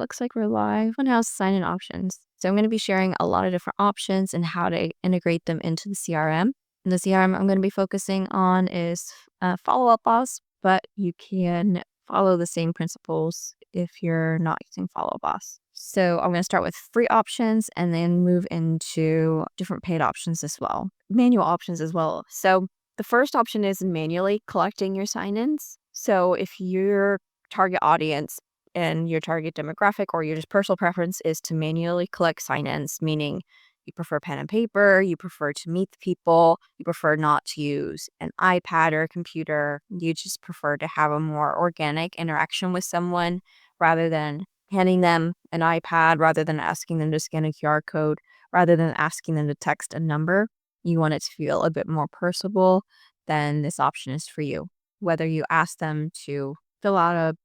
looks like we're live on House sign-in options. So I'm going to be sharing a lot of different options and how to integrate them into the CRM. And the CRM I'm going to be focusing on is Follow-Up Boss, but you can follow the same principles if you're not using Follow-Up Boss. So I'm going to start with free options and then move into different paid options as well, manual options as well. So the first option is manually collecting your sign-ins. So if your target audience and your target demographic or your just personal preference is to manually collect sign-ins, meaning you prefer pen and paper, you prefer to meet the people, you prefer not to use an iPad or a computer, you just prefer to have a more organic interaction with someone rather than handing them an iPad, rather than asking them to scan a QR code, rather than asking them to text a number. You want it to feel a bit more personable, then this option is for you. Whether you ask them to fill out a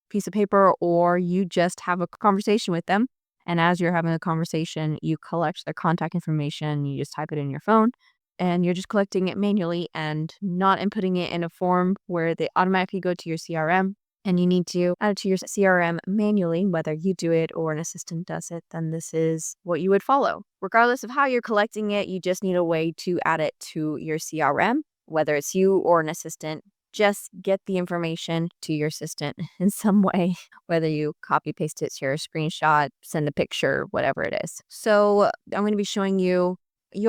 piece of paper or you just have a conversation with them, and as you're having a conversation, you collect their contact information, you just type it in your phone, and you're just collecting it manually and not inputting it in a form where they automatically go to your CRM and you need to add it to your CRM manually. Whether you do it or an assistant does it, then this is what you would follow. Regardless of how you're collecting it, you just need a way to add it to your CRM, whether it's you or an assistant. Just get the information to your assistant in some way, whether you copy paste it, share a screenshot, send a picture, whatever it is. So I'm going to be showing you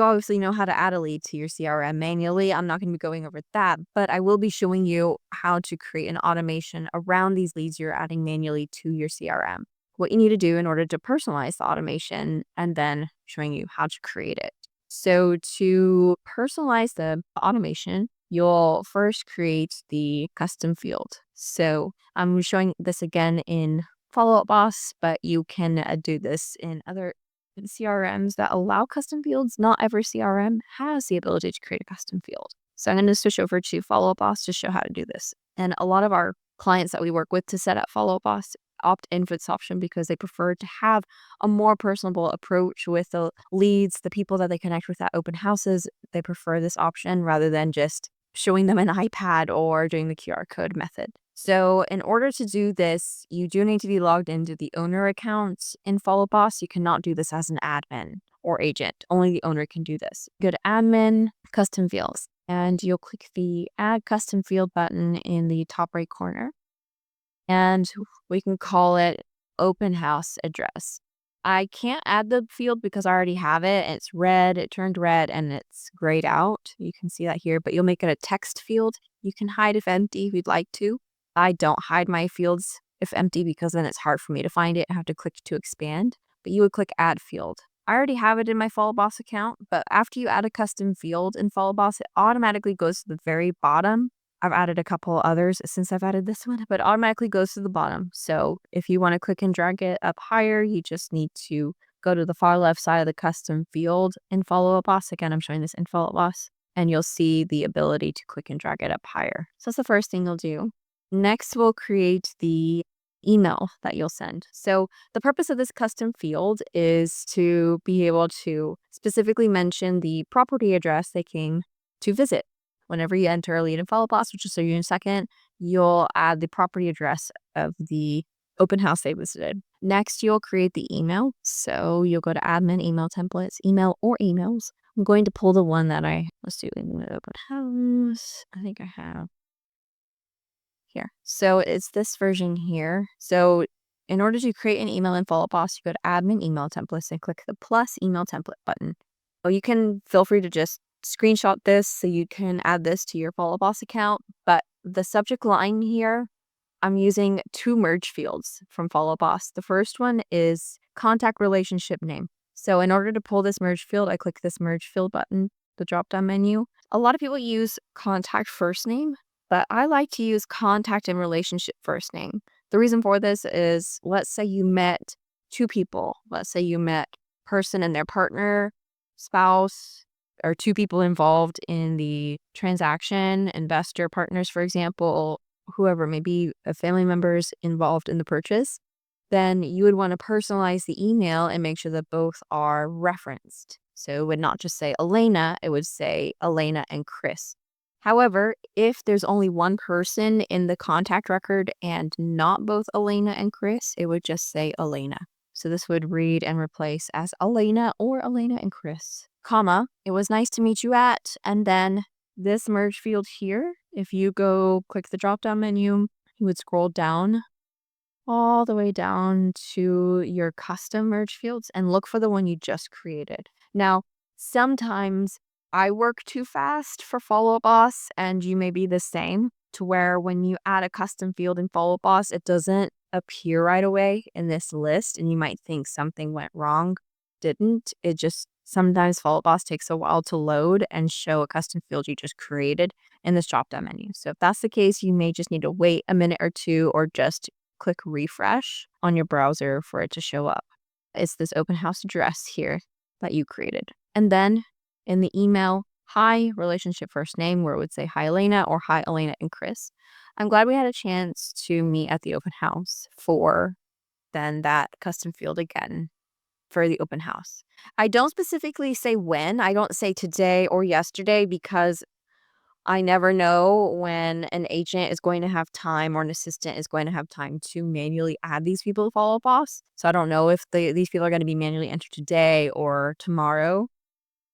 obviously know how to add a lead to your CRM manually. I'm not going to be going over that, but I will be showing you how to create an automation around these leads you're adding manually to your CRM. What you need to do in order to personalize the automation, and then showing you how to create it. So to personalize the automation, you'll first create the custom field. So I'm showing this again in Follow-Up Boss, but you can do this in other CRMs that allow custom fields. Not every CRM has the ability to create a custom field. So I'm going to switch over to Follow-Up Boss to show how to do this. And a lot of our clients that we work with to set up Follow-Up Boss opt in for this option because they prefer to have a more personable approach with the leads, the people that they connect with at open houses. They prefer this option rather than just showing them an iPad or doing the QR code method. So in order to do this, you do need to be logged into the owner account in Follow Boss. You cannot do this as an admin or agent. Only the owner can do this. Go to Admin, Custom Fields, and you'll click the Add Custom Field button in the top right corner. And we can call it Open House Address. I can't add the field because I already have it. It's red, it turned red, and it's grayed out. You can see that here, but you'll make it a text field. You can hide if empty if you'd like to. I don't hide my fields if empty because then it's hard for me to find it. I have to click to expand, but you would click Add Field. I already have it in my Follow Boss account, but after you add a custom field in Follow Boss, it automatically goes to the very bottom. I've added a couple others since I've added this one, but automatically goes to the bottom. So if you want to click and drag it up higher, you just need to go to the far left side of the custom field in Follow-Up Boss. Again, I'm showing this in Follow-Up Boss, and you'll see the ability to click and drag it up higher. So that's the first thing you'll do. Next, we'll create the email that you'll send. So the purpose of this custom field is to be able to specifically mention the property address they came to visit. Whenever you enter a lead in Follow Boss, which will show you in a second, you'll add the property address of the open house they visited. Next, you'll create the email. So you'll go to Admin, Email Templates, Email or Emails. I'm going to pull the one that let's do open house. I think I have here. So it's this version here. So in order to create an email in Follow Boss, you go to Admin, Email Templates and click the plus email template button. So you can feel free to just screenshot this so you can add this to your Follow Boss account, but the subject line here, I'm using two merge fields from Follow Boss. The first one is contact relationship name. So in order to pull this merge field, I click this merge field button, the drop down menu. A lot of people use contact first name, but I like to use contact and relationship first name. The reason for this is, let's say you met two people. Let's say you met person and their partner, spouse, or two people involved in the transaction, investor, partners, for example, whoever, maybe family members involved in the purchase, then you would want to personalize the email and make sure that both are referenced. So it would not just say Elena, it would say Elena and Chris. However, if there's only one person in the contact record and not both Elena and Chris, it would just say Elena. So this would read and replace as Elena or Elena and Chris, comma, it was nice to meet you at, and then this merge field here, if you go click the drop down menu, you would scroll down all the way down to your custom merge fields and look for the one you just created. Now, sometimes I work too fast for Follow Boss, and you may be the same, to where when you add a custom field in Follow Boss, it doesn't appear right away in this list, and you might think something went wrong. Didn't. It just sometimes Follow Boss takes a while to load and show a custom field you just created in this drop down menu. So if that's the case, you may just need to wait a minute or two, or just click refresh on your browser for it to show up. It's this open house address here that you created. And then in the email, hi, relationship first name, where it would say hi Elena or hi Elena and Chris. I'm glad we had a chance to meet at the open house for then that custom field again for the open house. I don't specifically say when. I don't say today or yesterday because I never know when an agent is going to have time or an assistant is going to have time to manually add these people to Follow Up Boss. So I don't know if these people are going to be manually entered today or tomorrow.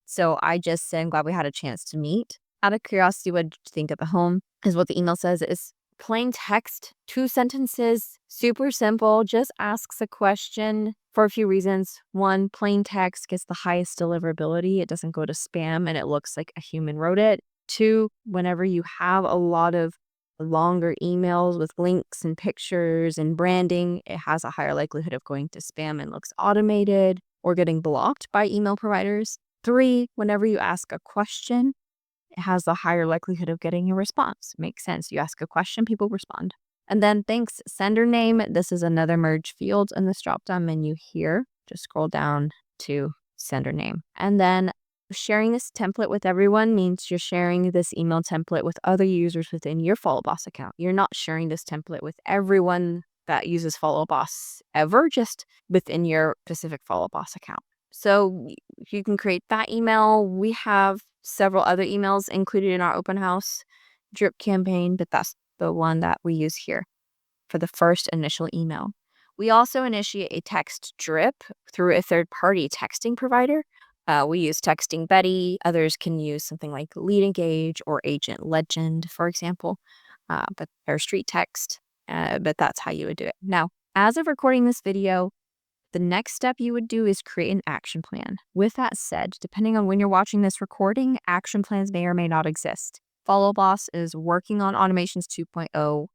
So I just said, I'm glad we had a chance to meet. Out of curiosity, what did you think of the home? Is what the email says. Is plain text, 2 sentences, super simple, just asks a question for a few reasons. One, plain text gets the highest deliverability. It doesn't go to spam and it looks like a human wrote it. 2, whenever you have a lot of longer emails with links and pictures and branding, it has a higher likelihood of going to spam and looks automated or getting blocked by email providers. 3, whenever you ask a question, it has a higher likelihood of getting a response. Makes sense. You ask a question, people respond. And then thanks, sender name. This is another merge field in this drop-down menu here. Just scroll down to sender name. And then sharing this template with everyone means you're sharing this email template with other users within your Follow Boss account. You're not sharing this template with everyone that uses Follow Boss ever, just within your specific Follow Boss account. So you can create that email. We have several other emails included in our open house drip campaign, but that's the one that we use here for the first initial email. We also initiate a text drip through a third-party texting provider. We use Texting Betty. Others can use something like Lead Engage or Agent Legend, for example, but or Street Text. But that's how you would do it. Now, as of recording this video, the next step you would do is create an action plan. With that said, depending on when you're watching this recording, action plans may or may not exist. Follow Boss is working on Automations 2.0.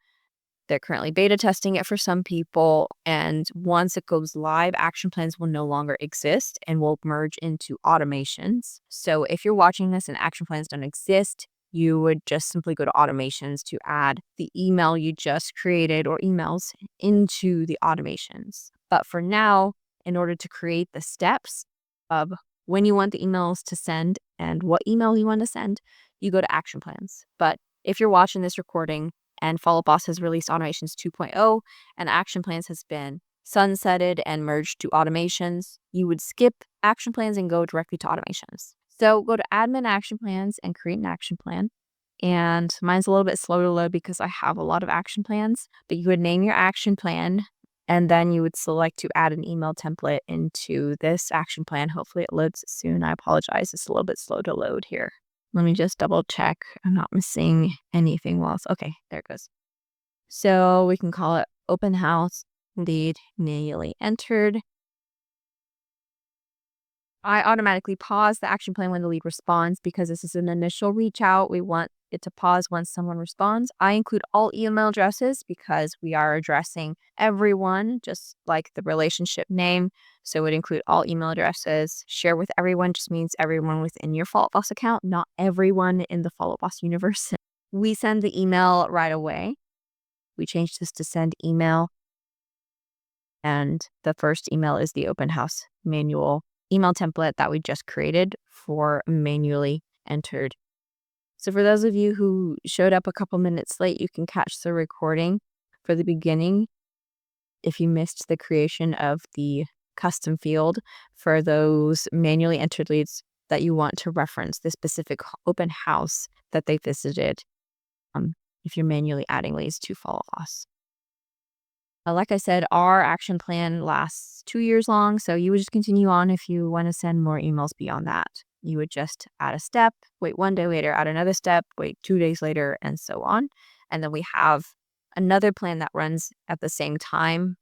They're currently beta testing it for some people, and once it goes live, action plans will no longer exist and will merge into automations. So if you're watching this and action plans don't exist, you would just simply go to automations to add the email you just created or emails into the automations. But for now, in order to create the steps of when you want the emails to send and what email you want to send, you go to action plans. But if you're watching this recording and Follow Boss has released Automations 2.0 and action plans has been sunsetted and merged to automations, you would skip action plans and go directly to automations. So go to admin action plans and create an action plan. And mine's a little bit slow to load because I have a lot of action plans, but you would name your action plan and then you would select to add an email template into this action plan. Hopefully it loads soon. I apologize. It's a little bit slow to load here. Let me just double check. I'm not missing anything else. Okay, there it goes. So we can call it open house lead manually entered. I automatically pause the action plan when the lead responds because this is an initial reach out. We want it to pause once someone responds. I include all email addresses because we are addressing everyone, just like the relationship name. So it would include all email addresses. Share with everyone just means everyone within your Follow Boss account, not everyone in the Follow Boss universe. We send the email right away. We change this to send email. And the first email is the open house manual email template that we just created for manually entered. So for those of you who showed up a couple minutes late, you can catch the recording for the beginning if you missed the creation of the custom field for those manually entered leads that you want to reference the specific open house that they visited, if you're manually adding leads to Follow Us. Like I said, our action plan lasts 2 years long, so you would just continue on if you want to send more emails beyond that. You would just add a step, wait 1 day later, add another step, wait 2 days later, and so on. And then we have another plan that runs at the same time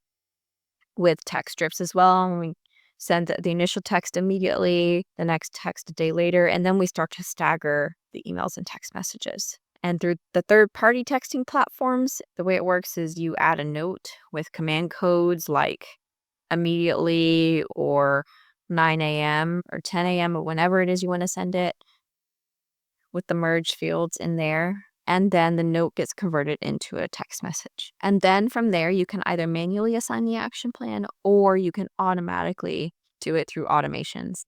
with text strips as well. And we send the initial text immediately, the next text a day later, and then we start to stagger the emails and text messages. And through the third-party texting platforms, the way it works is you add a note with command codes like immediately or 9 a.m. or 10 a.m. or whenever it is you want to send it, with the merge fields in there. And then the note gets converted into a text message. And then from there, you can either manually assign the action plan or you can automatically do it through automations.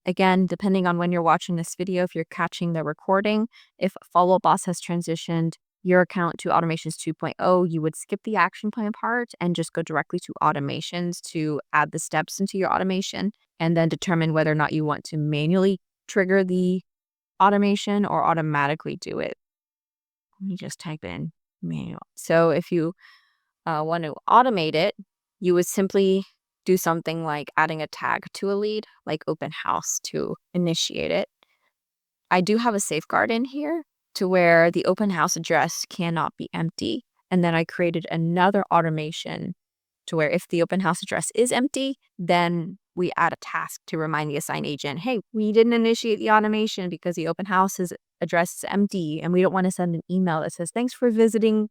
Again, depending on when you're watching this video, if you're catching the recording, if Follow Boss has transitioned your account to Automations 2.0, you would skip the action plan part and just go directly to automations to add the steps into your automation and then determine whether or not you want to manually trigger the automation or automatically do it. Let me just type in manual. So if you want to automate it, you would simply do something like adding a tag to a lead, like open house, to initiate it. I do have a safeguard in here to where the open house address cannot be empty. And then I created another automation to where if the open house address is empty, then we add a task to remind the assigned agent, hey, we didn't initiate the automation because the open house's address is empty and we don't want to send an email that says, thanks for visiting.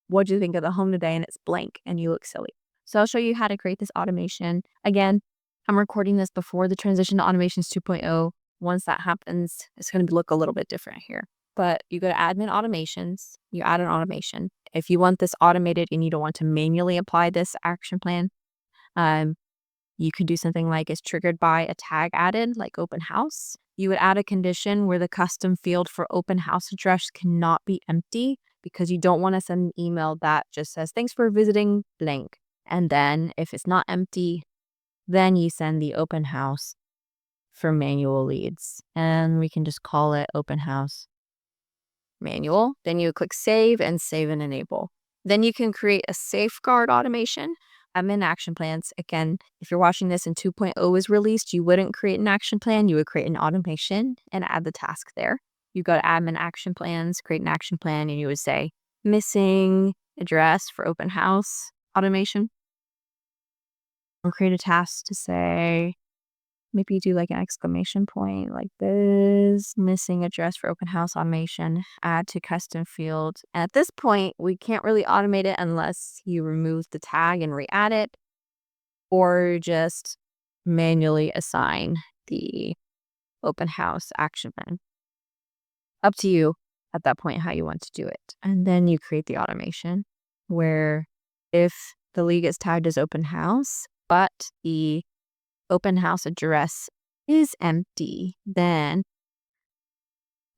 What'd you think of the home today? And it's blank and you look silly. So I'll show you how to create this automation. Again, I'm recording this before the transition to Automations 2.0. Once that happens, it's going to look a little bit different here. But you go to Admin Automations, you add an automation. If you want this automated and you don't want to manually apply this action plan, you could do something like it's triggered by a tag added, like open house. You would add a condition where the custom field for open house address cannot be empty because you don't want to send an email that just says, thanks for visiting blank. And then if it's not empty, then you send the open house for manual leads. And we can just call it open house manual. Then you click save and enable. Then you can create a safeguard automation. Admin action plans. Again, if you're watching this and 2.0 is released, you wouldn't create an action plan. You would create an automation and add the task there. You go to admin action plans, create an action plan, and you would say missing address for open house automation. Or create a task to say, maybe do like an exclamation point like this, missing address for open house automation, add to custom field. And at this point, we can't really automate it unless you remove the tag and re-add it or just manually assign the open house action plan. Up to you at that point how you want to do it. And then you create the automation where if the lead gets tagged as open house, but the open house address is empty, then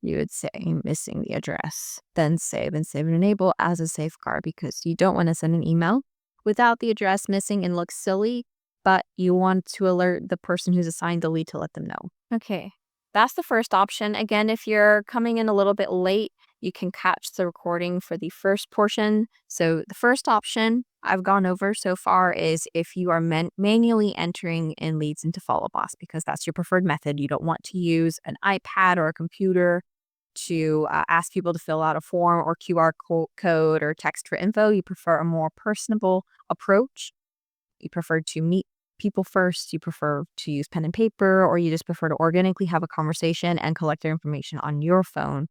you would say missing the address, then save and enable as a safeguard because you don't want to send an email without the address missing and look silly, but you want to alert the person who's assigned the lead to let them know. Okay, that's the first option. Again, if you're coming in a little bit late, you can catch the recording for the first portion. So the first option I've gone over so far is if you are manually entering in leads into Follow Boss because that's your preferred method. You don't want to use an iPad or a computer to ask people to fill out a form or QR code or text for info. You prefer a more personable approach. You prefer to meet people first. You prefer to use pen and paper, or you just prefer to organically have a conversation and collect their information on your phone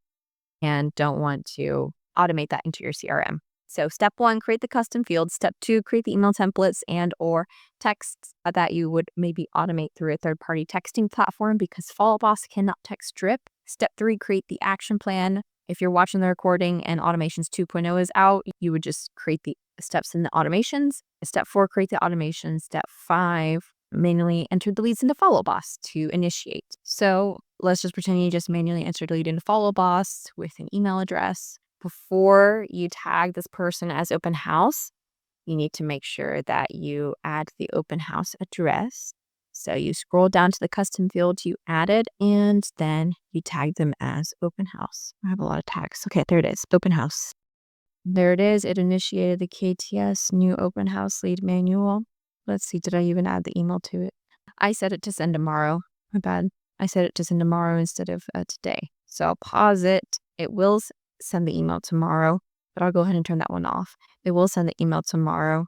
and don't want to automate that into your CRM. So step 1, create the custom fields. Step 2, create the email templates and or texts that you would maybe automate through a third-party texting platform because Follow Boss cannot text strip. Step 3, create the action plan. If you're watching the recording and Automations 2.0 is out, you would just create the steps in the automations. Step 4, create the automation. Step 5, manually enter the leads into Follow Boss to initiate. So let's just pretend you just manually entered a lead into Follow Boss with an email address. Before you tag this person as open house, you need to make sure that you add the open house address. So you scroll down to the custom field you added, and then you tag them as open house. I have a lot of tags. Okay, there it is, open house. There it is. It initiated the KTS new open house lead manual. Let's see, did I even add the email to it? I set it to send tomorrow. My bad. I set it to send tomorrow instead of today. So I'll pause it. It will send the email tomorrow, but I'll go ahead and turn that one off. It will send the email tomorrow.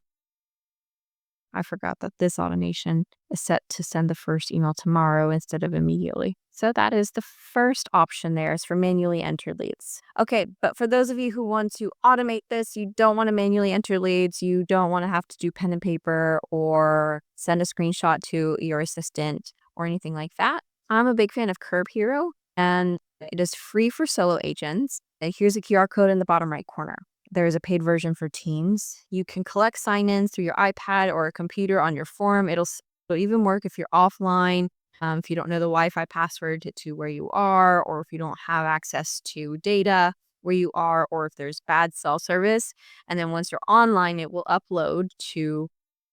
I forgot that this automation is set to send the first email tomorrow instead of immediately. So that is the first option there, is for manually entered leads. Okay, but for those of you who want to automate this, you don't want to manually enter leads, you don't want to have to do pen and paper or send a screenshot to your assistant or anything like that. I'm a big fan of Curb Hero, and it is free for solo agents. And here's a QR code in the bottom right corner. There is a paid version for teams. You can collect sign-ins through your iPad or a computer on your form. It'll even work if you're offline, if you don't know the Wi-Fi password to where you are, or if you don't have access to data where you are, or if there's bad cell service. And then once you're online, it will upload to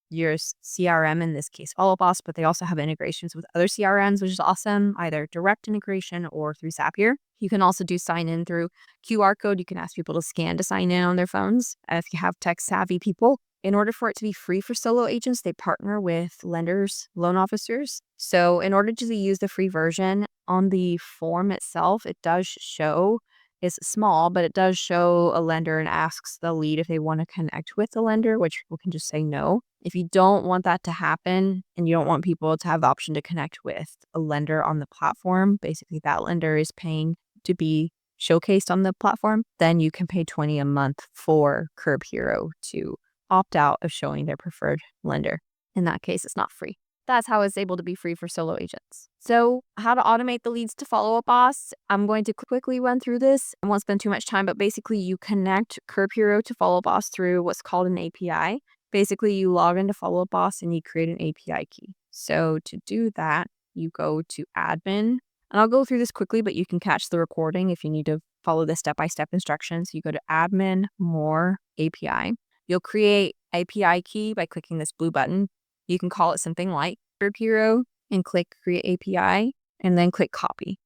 your CRM, in this case Follow Boss, but they also have integrations with other CRMs, which is awesome, either direct integration or through Zapier. You can also do sign in through QR code. You can ask people to scan to sign in on their phones if you have tech savvy people. In order for it to be free for solo agents, they partner with lenders, loan officers. So in order to use the free version, on the form itself, it does show, it's small, but it does show a lender and asks the lead if they want to connect with the lender, which people can just say no. If you don't want that to happen and you don't want people to have the option to connect with a lender on the platform, basically that lender is paying to be showcased on the platform, then you can pay $20 a month for Curb Hero to opt out of showing their preferred lender. In that case, it's not free. That's how it's able to be free for solo agents. So how to automate the leads to Follow Up Boss. I'm going to quickly run through this. I won't spend too much time, but basically you connect Curb Hero to Follow Up Boss through what's called an API. Basically, you log into Follow Up Boss and you create an API key. So to do that, you go to admin. And I'll go through this quickly, but you can catch the recording if you need to follow the step-by-step instructions. You go to admin, more, API. You'll create API key by clicking this blue button. You can call it something like Curb Hero and click Create API and then click Copy.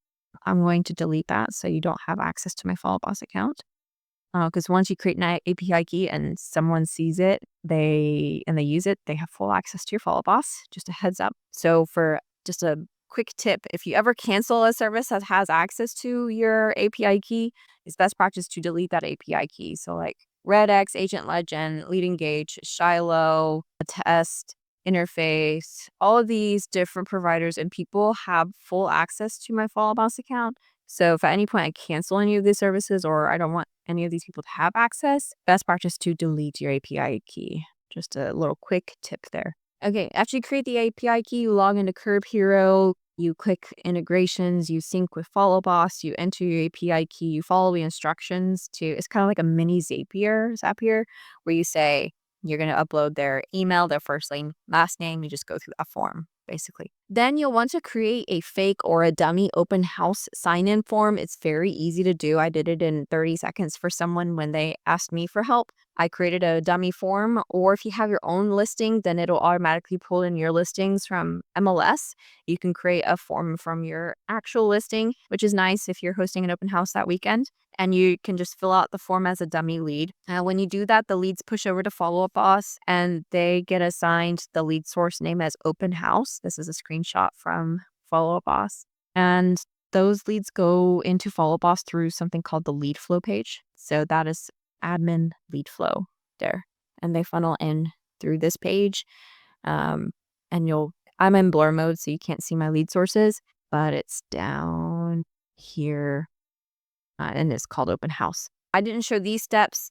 I'm going to delete that so you don't have access to my Follow Boss account. Because once you create an API key and someone sees it, they use it, they have full access to your Follow Boss. Just a heads up. So for just a quick tip, if you ever cancel a service that has access to your API key, it's best practice to delete that API key. So like RedX, Agent Legend, Lead Engage, Shiloh, Test, Interface, all of these different providers and people have full access to my Follow Boss account. So if at any point I cancel any of these services or I don't want any of these people to have access, best practice to delete your API key. Just a little quick tip there. Okay, after you create the API key, you log into Curb Hero, you click integrations, you sync with Follow Boss, you enter your API key, you follow the instructions it's kind of like a mini Zapier, where you say you're going to upload their email, their first name, last name, you just go through that form, basically. Then you'll want to create a fake or a dummy open house sign-in form. It's very easy to do. I did it in 30 seconds for someone when they asked me for help. I created a dummy form, or if you have your own listing, then it'll automatically pull in your listings from MLS. You can create a form from your actual listing, which is nice if you're hosting an open house that weekend. And you can just fill out the form as a dummy lead. When you do that, the leads push over to Follow Up Boss and they get assigned the lead source name as open house. This is a screenshot from Follow Up Boss. And those leads go into Follow Up Boss through something called the lead flow page. So that is admin lead flow there. And they funnel in through this page. I'm in blur mode, so you can't see my lead sources, but it's down here. And it's called Open House. I didn't show these steps,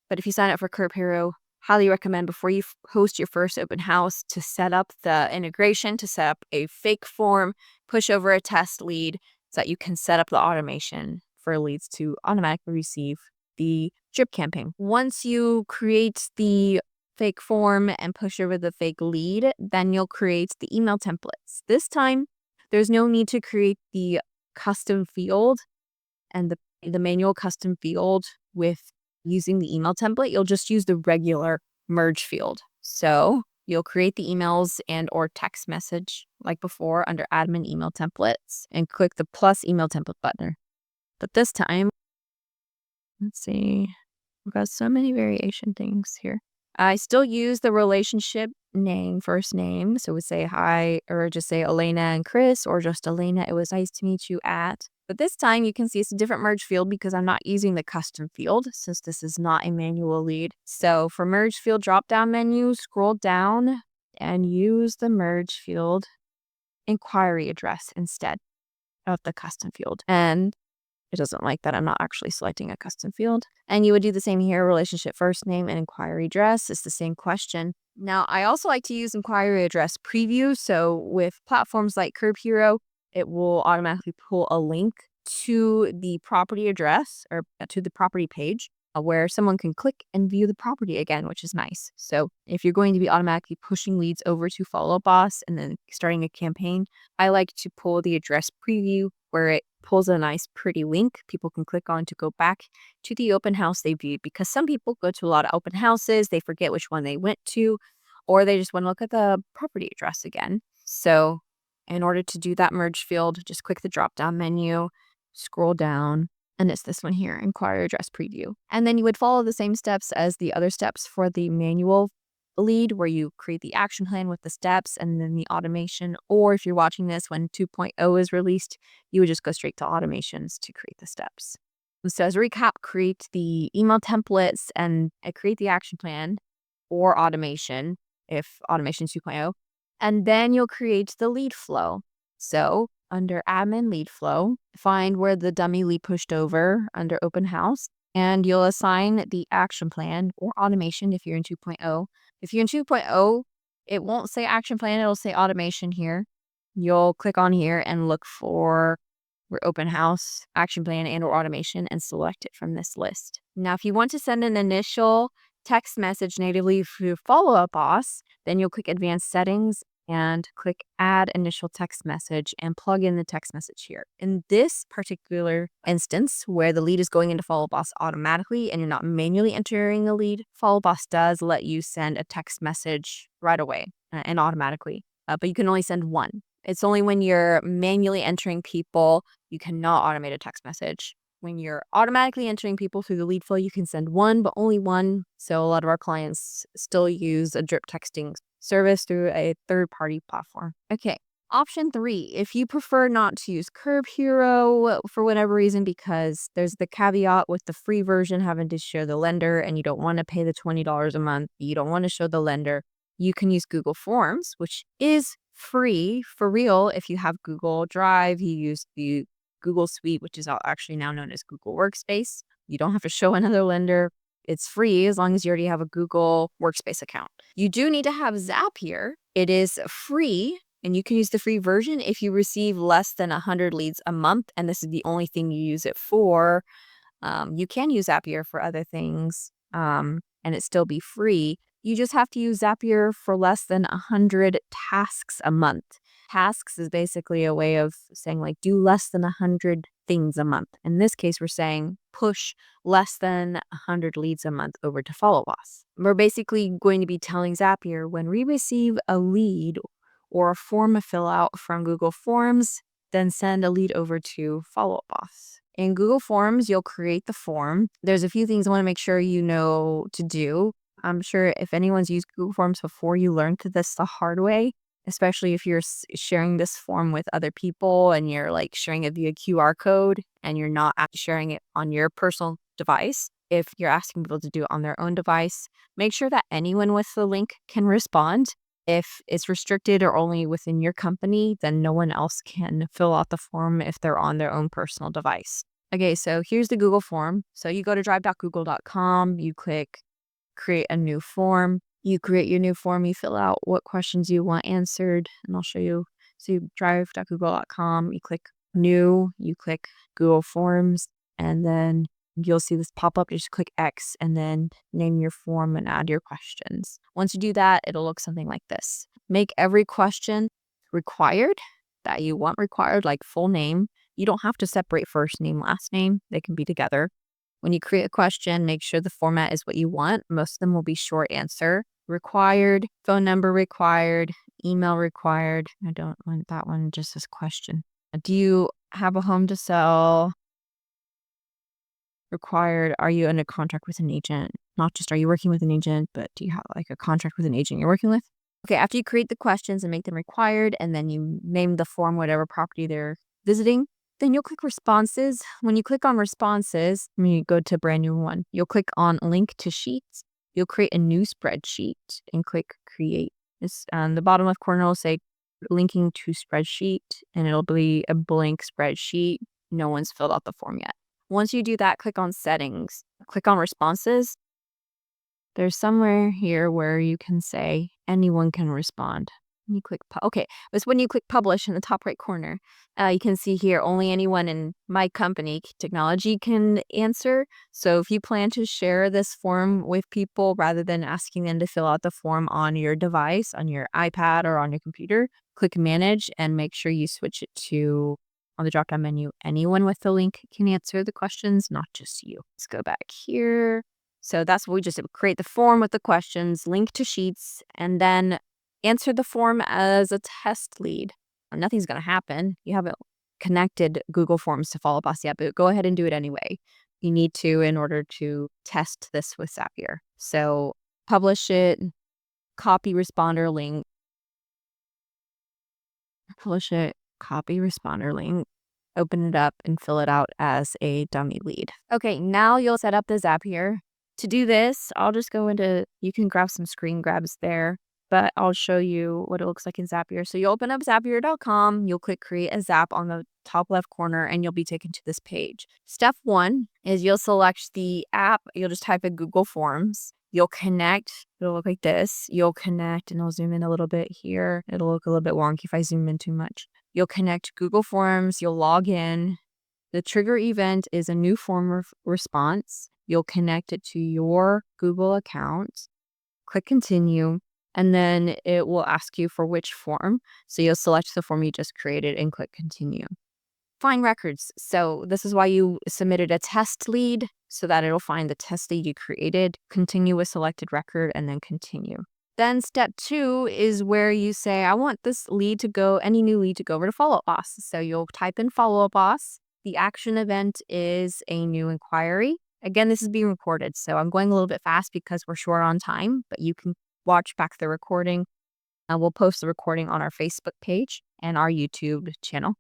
but if you sign up for Curb Hero, highly recommend before you host your first open house to set up the integration, to set up a fake form, push over a test lead so that you can set up the automation for leads to automatically receive the drip campaign. Once you create the fake form and push over the fake lead, then you'll create the email templates. This time, there's no need to create the custom field and the manual custom field with using the email template. You'll just use the regular merge field. So You'll create the emails and or text message like before under admin email templates and click the plus email template button. But this time, let's see, we've got so many variation things here. I still use the relationship name, first name. So we say hi, or just say Elena and Chris, or just Elena, it was nice to meet you at. But this time you can see it's a different merge field because I'm not using the custom field since this is not a manual lead. So for merge field drop down menu, scroll down and use the merge field inquiry address instead of the custom field. And it doesn't like that I'm not actually selecting a custom field. And you would do the same here, relationship first name and inquiry address. It's the same question. Now, I also like to use inquiry address preview. So with platforms like Curb Hero, it will automatically pull a link to the property address or to the property page where someone can click and view the property again, which is nice. So if you're going to be automatically pushing leads over to Follow Up Boss and then starting a campaign, I like to pull the address preview where it pulls a nice pretty link people can click on to go back to the open house they viewed, because some people go to a lot of open houses, they forget which one they went to, or they just want to look at the property address again. So in order to do that merge field, just click the drop down menu, scroll down, and it's this one here, inquiry address preview. And then you would follow the same steps as the other steps for the manual lead, where you create the action plan with the steps and then the automation. Or if you're watching this when 2.0 is released, you would just go straight to automations to create the steps. So as a recap, create the email templates and create the action plan or automation if automation 2.0. And then you'll create the lead flow. So under admin lead flow, find where the dummy lead pushed over under open house, and you'll assign the action plan or automation if you're in 2.0. If you're in 2.0, it won't say action plan, it'll say automation here. You'll click on here and look for open house, action plan, and or automation and select it from this list. Now, if you want to send an initial text message natively through Follow Up Boss, then you'll click advanced settings and click add initial text message and plug in the text message here. In this particular instance where the lead is going into Follow Boss automatically and you're not manually entering the lead, Follow Boss does let you send a text message right away and automatically, but you can only send one. It's only when you're manually entering people, you cannot automate a text message. When you're automatically entering people through the lead flow, you can send one, but only one. So a lot of our clients still use a drip texting service through a third-party platform. Okay, option 3, if you prefer not to use Curb Hero for whatever reason, because there's the caveat with the free version having to show the lender and you don't want to pay the $20 a month, you don't want to show the lender, you can use Google Forms, which is free for real if you have Google Drive, you use the Google Suite, which is actually now known as Google Workspace. You don't have to show another lender. It's free as long as you already have a Google Workspace account. You do need to have Zapier. It is free, and you can use the free version if you receive less than 100 leads a month, and this is the only thing you use it for. You can use Zapier for other things, and it still be free. You just have to use Zapier for less than 100 tasks a month. Tasks is basically a way of saying like do less than 100 things a month. In this case, we're saying push less than 100 leads a month over to Follow Boss. We're basically going to be telling Zapier when we receive a lead or a form to fill out from Google Forms, then send a lead over to Follow Up Boss. In Google Forms, you'll create the form. There's a few things I want to make sure you know to do. I'm sure if anyone's used Google Forms before, you learned this the hard way, especially if you're sharing this form with other people and you're like sharing it via QR code and you're not actually sharing it on your personal device. If you're asking people to do it on their own device, make sure that anyone with the link can respond. If it's restricted or only within your company, then no one else can fill out the form if they're on their own personal device. Okay, so here's the Google form. So you go to drive.google.com, you click create a new form. You create your new form, you fill out what questions you want answered, and I'll show you. So you drive.google.com, you click new, you click Google Forms, and then you'll see this pop up. You just click X and then name your form and add your questions. Once you do that, it'll look something like this. Make every question required that you want required, like full name. You don't have to separate first name, last name. They can be together. When you create a question, make sure the format is what you want. Most of them will be short answer. required, phone number required, email required. I don't want that one, just as question. Do you have a home to sell? Required. Are you in a contract with an agent? Not just are you working with an agent, but do you have like a contract with an agent you're working with? Okay, after you create the questions and make them required, and then you name the form whatever property they're visiting, then you'll click responses. When you click on responses, when you go to a brand new one, you'll click on link to sheets. You'll create a new spreadsheet and click create. This on the bottom left corner will say linking to spreadsheet, and it'll be a blank spreadsheet. No one's filled out the form yet. Once you do that, click on settings, click on responses. There's somewhere here where you can say anyone can respond. You click, okay, it's when you click publish in the top right corner. You can see here only anyone in my company, technology, can answer. So if you plan to share this form with people rather than asking them to fill out the form on your device, on your iPad or on your computer, click manage and make sure you switch it to, on the drop-down menu, anyone with the link can answer the questions, not just you. Let's go back here. So that's what we just did. Create the form with the questions, link to sheets, and then answer the form as a test lead. Nothing's going to happen. You haven't connected Google Forms to Follow Up Boss yet, but go ahead and do it anyway. You need to in order to test this with Zapier. So publish it, copy responder link, publish it, copy responder link, open it up and fill it out as a dummy lead. Okay, now you'll set up the Zapier. To do this, I'll just go into, you can grab some screen grabs there, but I'll show you what it looks like in Zapier. So you open up Zapier.com, you'll click create a Zap on the top left corner, and you'll be taken to this page. Step 1 is you'll select the app. You'll just type in Google Forms. You'll connect. It'll look like this. You'll connect, and I'll zoom in a little bit here. It'll look a little bit wonky if I zoom in too much. You'll connect Google Forms. You'll log in. The trigger event is a new form response. You'll connect it to your Google account. Click continue, and then it will ask you for which form. So you'll select the form you just created and click continue. Find records. So this is why you submitted a test lead, so that it'll find the test lead you created, continue with selected record, and then continue. Then step 2 is where you say, I want this lead to go, any new lead to go over to Follow Up Boss. So you'll type in Follow Up Boss. The action event is a new inquiry. Again, this is being recorded, so I'm going a little bit fast because we're short on time, but you can watch back the recording. We'll post the recording on our Facebook page and our YouTube channel.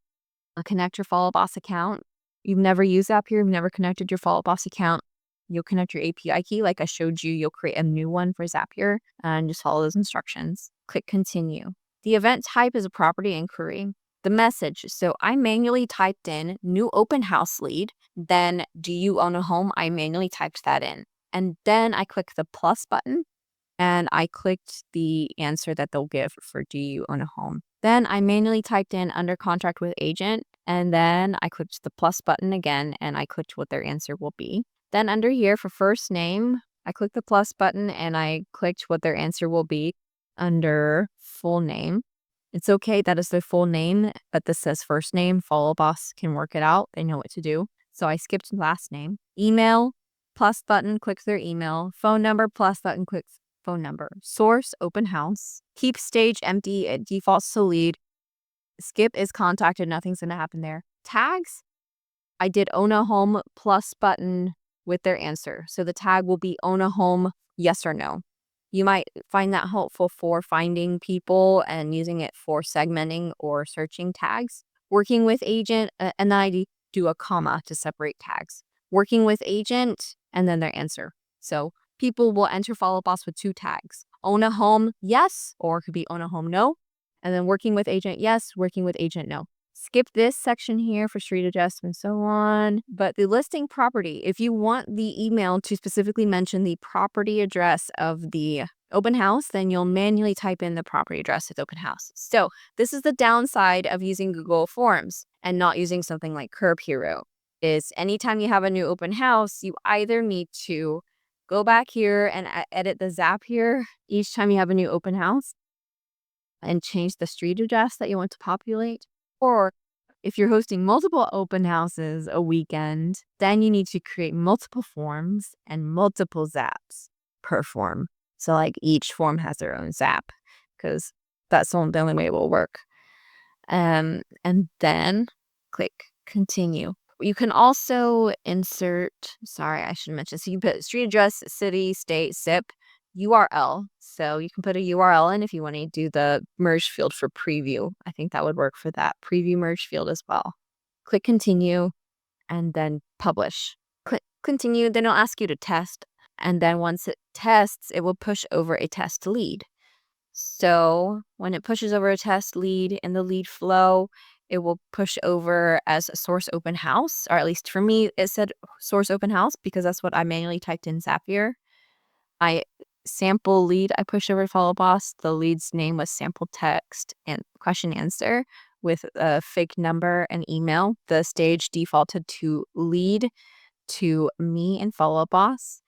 Connect your Follow Up Boss account. You've never used Zapier, you've never connected your Follow Up Boss account. You'll connect your API key like I showed you. You'll create a new one for Zapier and just follow those instructions. Click continue. The event type is a property inquiry. The message. So I manually typed in new open house lead. Then do you own a home? I manually typed that in. And then I clicked the plus button and I clicked the answer that they'll give for do you own a home. Then I manually typed in under contract with agent. And then I clicked the plus button again and I clicked what their answer will be. Then under here for first name, I clicked the plus button and I clicked what their answer will be under full name. It's okay that is their full name, but this says first name. Follow Boss can work it out. They know what to do. So I skipped last name. Email, plus button, click their email. Phone number, plus button, click phone number. Source, open house. Keep stage empty. It defaults to lead. Skip is contacted. Nothing's going to happen there. Tags, I did own a home, plus button with their answer. So the tag will be own a home, yes or no. You might find that helpful for finding people and using it for segmenting or searching tags. Working with agent, and then I do a comma to separate tags. Working with agent, and then their answer. So people will enter Follow Up Boss with 2 tags. Own a home, yes, or it could be own a home, no. And then working with agent, yes, working with agent, no. Skip this section here for street address and so on. But the listing property, if you want the email to specifically mention the property address of the open house, then you'll manually type in the property address of the open house. So this is the downside of using Google Forms and not using something like Curb Hero, is anytime you have a new open house, you either need to go back here and edit the Zapier each time you have a new open house and change the street address that you want to populate. Or if you're hosting multiple open houses a weekend, then you need to create multiple forms and multiple Zaps per form. So like each form has their own Zap because that's the only way it will work. And then click continue. You can also insert, sorry, I should mention, so you put street address, city, state, zip, URL. So you can put a URL in if you want to do the merge field for preview. I think that would work for that preview merge field as well. Click continue and then publish. Click continue, then it'll ask you to test. And then once it tests, it will push over a test lead. So when it pushes over a test lead in the lead flow, it will push over as a source open house, or at least for me, it said source open house because that's what I manually typed in Zapier. I sample lead, I pushed over follow boss. The lead's name was sample text and question answer with a fake number and email. The stage defaulted to lead to me and follow boss.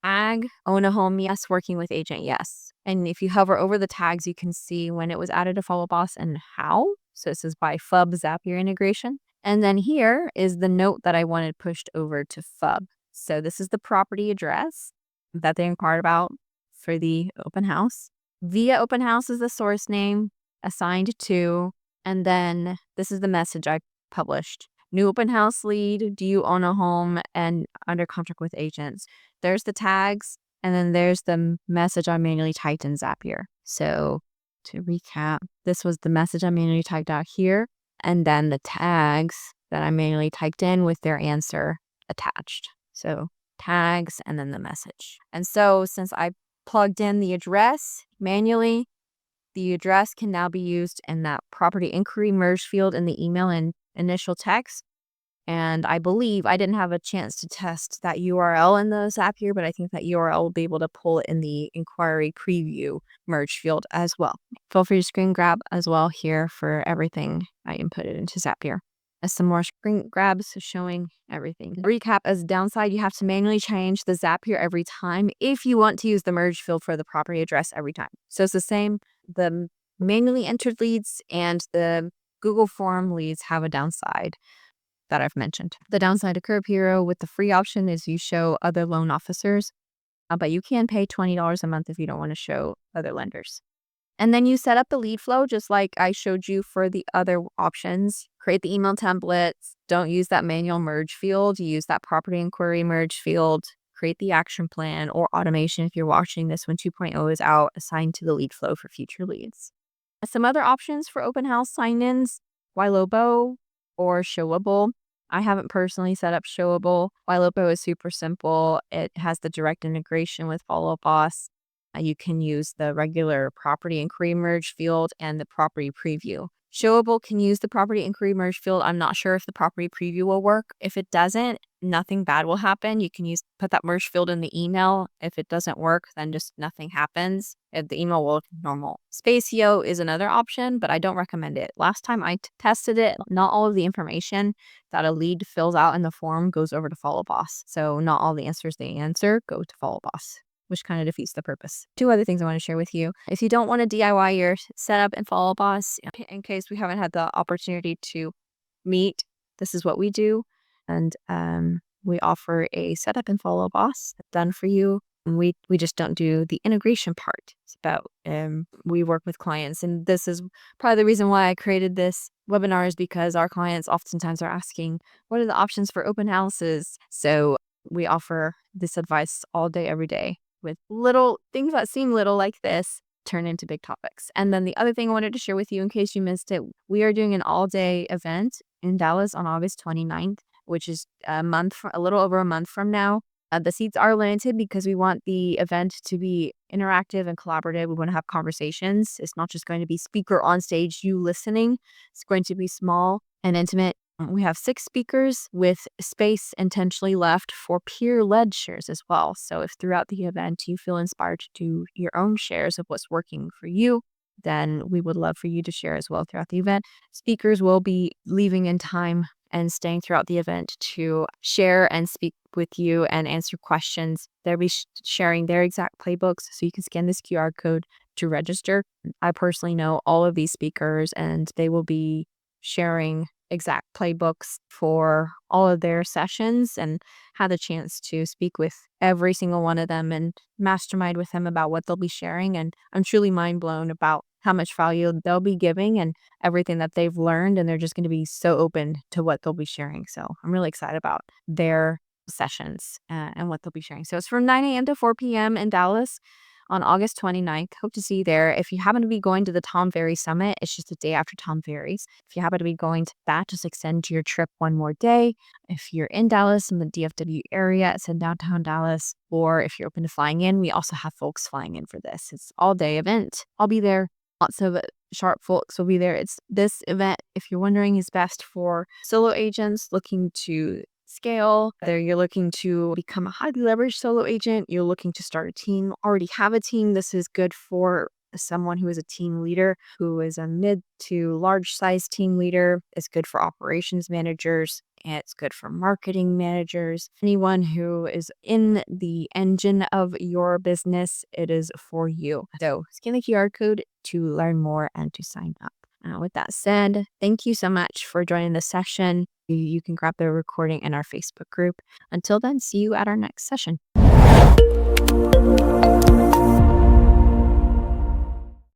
Tag, own a home, yes. Working with agent, yes. And if you hover over the tags, you can see when it was added to follow boss and how. So this is by FUB Zapier integration. And then here is the note that I wanted pushed over to FUB. So this is the property address that they inquired about for the open house. Via open house is the source name assigned to, and then this is the message I published. New open house lead, do you own a home and under contract with agents? There's the tags, and then there's the message I manually typed in Zapier. So to recap, this was the message I manually typed out here, and then the tags that I manually typed in with their answer attached. So tags and then the message. And so since I plugged in the address manually, the address can now be used in that property inquiry merge field in the email and initial text. And I believe I didn't have a chance to test that URL in the Zapier, but I think that URL will be able to pull it in the inquiry preview merge field as well. Feel free to screen grab as well here for everything I inputted into Zapier. As some more screen grabs showing everything. Recap, as a downside, you have to manually change the Zapier every time if you want to use the merge field for the property address every time. So it's the same. The manually entered leads and the Google Form leads have a downside that I've mentioned. The downside of Curb Hero with the free option is you show other loan officers, but you can pay $20 a month if you don't want to show other lenders. And then you set up the lead flow just like I showed you for the other options. Create the email templates. Don't use that manual merge field. Use that property inquiry merge field. Create the action plan or automation if you're watching this when 2.0 is out, assigned to the lead flow for future leads. Some other options for open house sign-ins, Ylobo or Showable. I haven't personally set up Showable. Ylobo is super simple. It has the direct integration with Follow Boss. You can use the regular property inquiry merge field and the property preview. Showable can use the property inquiry merge field. I'm not sure if the property preview will work. If it doesn't, nothing bad will happen. You can put that merge field in the email. If it doesn't work, then just nothing happens. The email will look normal. Spacio is another option, but I don't recommend it. Last time I tested it, not all of the information that a lead fills out in the form goes over to Follow Boss. So not all the answers they answer go to Follow Boss, which kind of defeats the purpose. Two other things I want to share with you. If you don't want to DIY your setup and Follow Boss, in case we haven't had the opportunity to meet, this is what we do. And we offer a setup and Follow Boss done for you. We just don't do the integration part. It's about we work with clients, and this is probably the reason why I created this webinar, is because our clients oftentimes are asking, what are the options for open houses? So we offer this advice all day, every day, with little things that seem little like this turn into big topics. And then the other thing I wanted to share with you, in case you missed it, we are doing an all-day event in Dallas on August 29th, which is a little over a month from now. The seats are limited because we want the event to be interactive and collaborative. We want to have conversations. It's not just going to be speaker on stage, you listening. It's going to be small and intimate. We have 6 speakers with space intentionally left for peer-led shares as well. So if throughout the event you feel inspired to do your own shares of what's working for you, then we would love for you to share as well throughout the event. Speakers will be leaving in time and staying throughout the event to share and speak with you and answer questions. They'll be sharing their exact playbooks, so you can scan this QR code to register. I personally know all of these speakers, and they will be sharing exact playbooks for all of their sessions and had the chance to speak with every single one of them and mastermind with them about what they'll be sharing. And I'm truly mind blown about how much value they'll be giving and everything that they've learned. And they're just going to be so open to what they'll be sharing. So I'm really excited about their sessions and what they'll be sharing. So it's from 9 a.m. to 4 p.m. in Dallas on August 29th. Hope to see you there. If you happen to be going to the Tom Ferry Summit, it's just the day after Tom Ferry's. If you happen to be going to that, just extend your trip one more day. If you're in Dallas in the DFW area, it's in downtown Dallas. Or if you're open to flying in, we also have folks flying in for this. It's all day event. I'll be there. Lots of sharp folks will be there. It's this event, if you're wondering, is best for solo agents looking to scale, whether you're looking to become a highly leveraged solo agent, you're looking to start a team, already have a team. This is good for someone who is a team leader, who is a mid to large size team leader. It's good for operations managers. And it's good for marketing managers. Anyone who is in the engine of your business, it is for you. So scan the QR code to learn more and to sign up. With that said, thank you so much for joining the session. You can grab the recording in our Facebook group. Until then, see you at our next session.